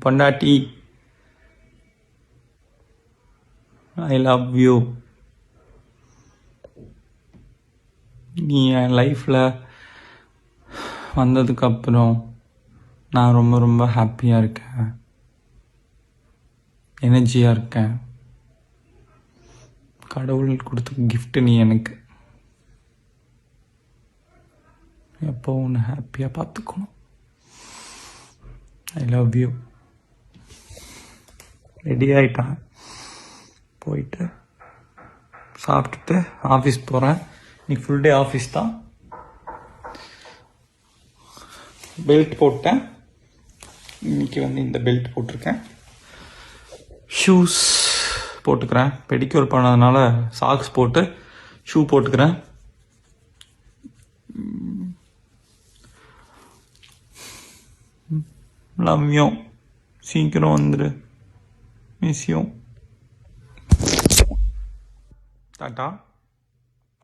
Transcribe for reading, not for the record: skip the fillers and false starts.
பொண்டாட்டி, I love you. நீ என் லைஃப்பில் வந்ததுக்கப்புறம் நான் ரொம்ப ரொம்ப ஹாப்பியாக இருக்கேன், எனர்ஜியாக இருக்கேன். கடவுள் கொடுத்த கிஃப்ட் நீ எனக்கு. எப்போ உன்னை ஹாப்பியாக பார்த்துக்கணும். I love you. ரெடி ஆகிட்டான், போயிட்டு சாப்பிட்டுட்டு ஆஃபீஸ் போகிறேன். இன்னைக்கு ஃபுல் டே ஆஃபீஸ் தான். பெல்ட் போட்டேன். இன்னைக்கு இந்த பெல்ட் போட்டிருக்கேன். ஷூஸ் போட்டுக்கிறேன். பெடிக்யூர் பண்ணதுனால சாக்ஸ் போட்டு ஷூ போட்டுக்கிறேன். Love you. சீக்கிரம் வந்துரு. Miss you. டாட்டா.